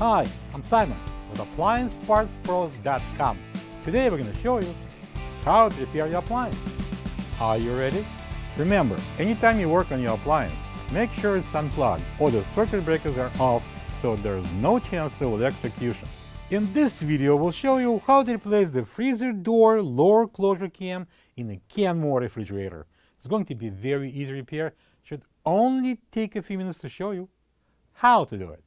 Hi, I'm Simon with AppliancePartsPros.com. Today we're going to show you how to repair your appliance. Are you ready? Remember, anytime you work on your appliance, make sure it's unplugged or the circuit breakers are off so there's no chance of electrocution. In this video, we'll show you how to replace the freezer door lower closure cam in a Kenmore refrigerator. It's going to be very easy repair. Should only take a few minutes to show you how to do it.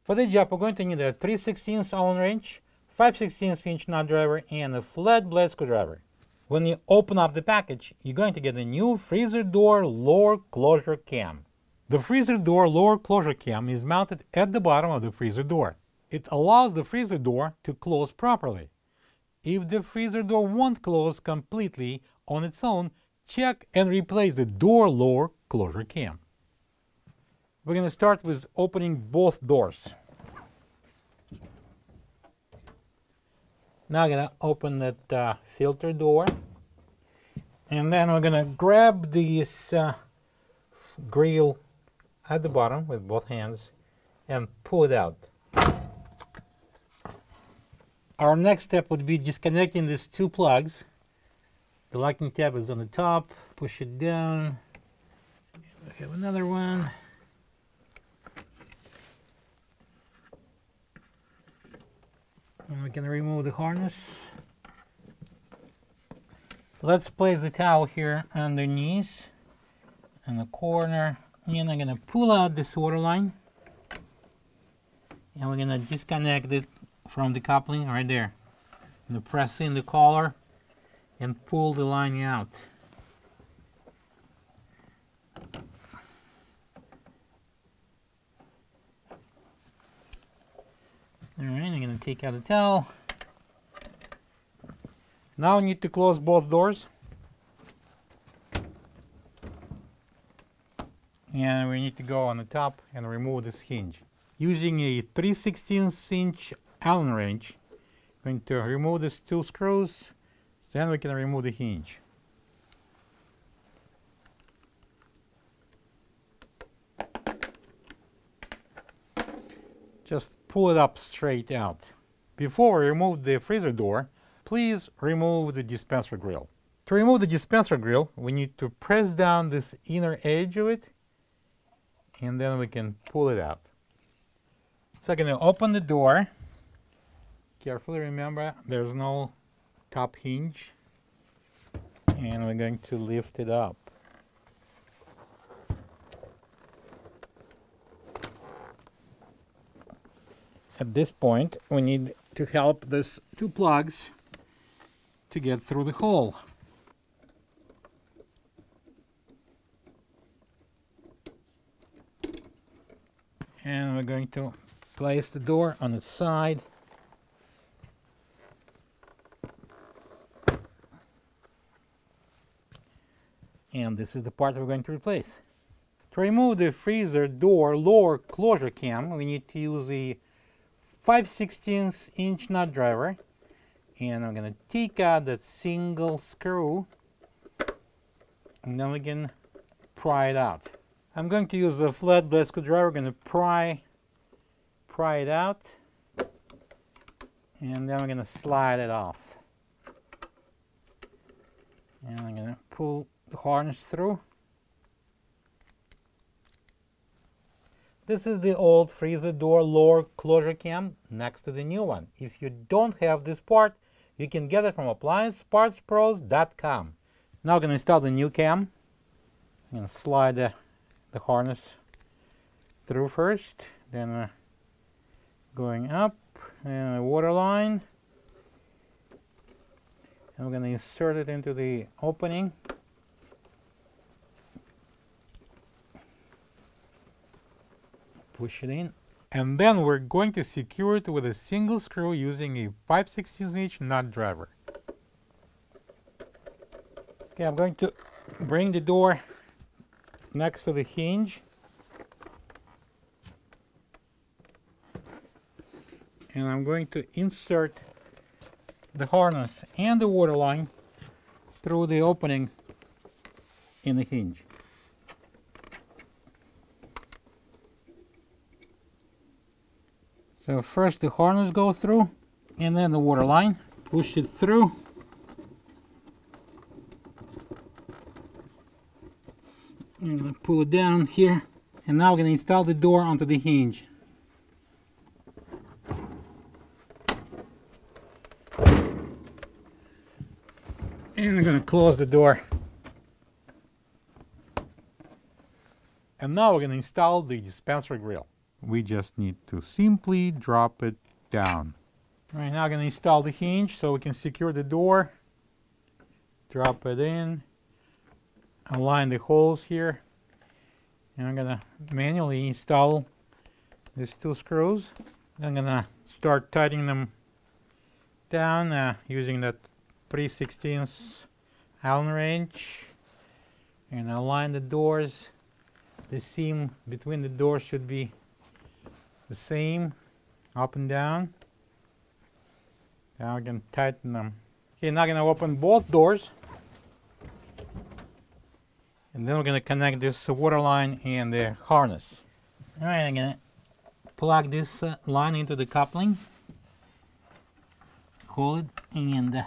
For this job, we're going to need a 3/16 Allen wrench, 5/16 inch nut driver, and a flat blade screwdriver. When you open up the package, you're going to get a new freezer door lower closure cam. The freezer door lower closure cam is mounted at the bottom of the freezer door. It allows the freezer door to close properly. If the freezer door won't close completely on its own, check and replace the door lower closure cam. We're going to start with opening both doors. Now I'm going to open that filter door, and then we're going to grab this grill at the bottom with both hands and pull it out. Our next step would be disconnecting these two plugs. The locking tab is on the top. Push it down. We have another one. And we can remove the harness. Let's place the towel here underneath in the corner. And I'm going to pull out this water line. And we're going to disconnect it from the coupling right there. I'm going to press in the collar and pull the line out. Alright, I'm going to take out the towel. Now we need to close both doors. And we need to go on the top and remove this hinge. Using a 3/16 inch Allen wrench, I'm going to remove these two screws, then we can remove the hinge. Just pull it up straight out. Before we remove the freezer door, please remove the dispenser grill. To remove the dispenser grill, we need to press down this inner edge of it, and then we can pull it out. So I'm going to open the door. Carefully remember, there's no top hinge, and we're going to lift it up. At this point, we need to help these two plugs to get through the hole. And we're going to place the door on its side. And this is the part we're going to replace. To remove the freezer door lower closure cam, we need to use a 5/16 inch nut driver, and I'm going to take out that single screw, and then we can pry it out. I'm going to use a flat blade screwdriver. I'm going to pry it out, and then we're going to slide it off. And I'm going to pull the harness through. This is the old freezer door lower closure cam next to the new one. If you don't have this part, you can get it from AppliancePartsPros.com. Now I'm going to install the new cam. I'm going to slide the harness through first, then going up, and a water line. And we're going to insert it into the opening. Push it in, and then we're going to secure it with a single screw using a 5/16 inch nut driver. Okay, I'm going to bring the door next to the hinge, and I'm going to insert the harness and the water line through the opening in the hinge. So first the harness goes through, and then the water line. Push it through. I'm going to pull it down here, and now we're going to install the door onto the hinge. And I'm going to close the door. And now we're going to install the dispenser grill. We just need to simply drop it down. All right, now I'm going to install the hinge so we can secure the door. Drop it in. Align the holes here. And I'm going to manually install these two screws. I'm going to start tightening them down using that 3/16 Allen wrench. And align the doors. The seam between the doors should be the same, up and down. Now I can tighten them. Okay, now I'm going to open both doors. And then we're going to connect this water line and the harness. Alright, I'm going to plug this line into the coupling. Hold it and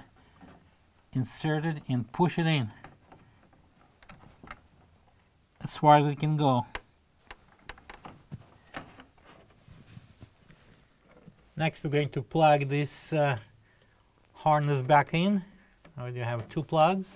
insert it and push it in as far as it can go. Next we're going to plug this harness back in. Now you have two plugs.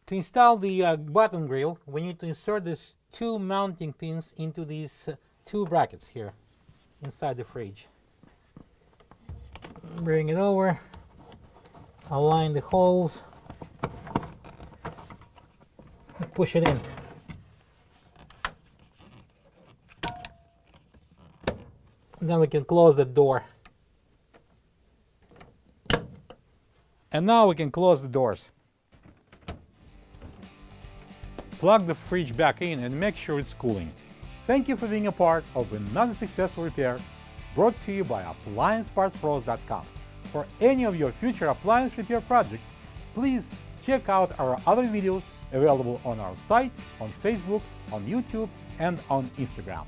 To install the button grill, we need to insert these two mounting pins into these two brackets here inside the fridge. Bring it over, align the holes, and push it in. And then we can close the door. And now we can close the doors. Plug the fridge back in and make sure it's cooling. Thank you for being a part of another successful repair brought to you by AppliancePartsPros.com. For any of your future appliance repair projects, please check out our other videos available on our site, on Facebook, on YouTube, and on Instagram.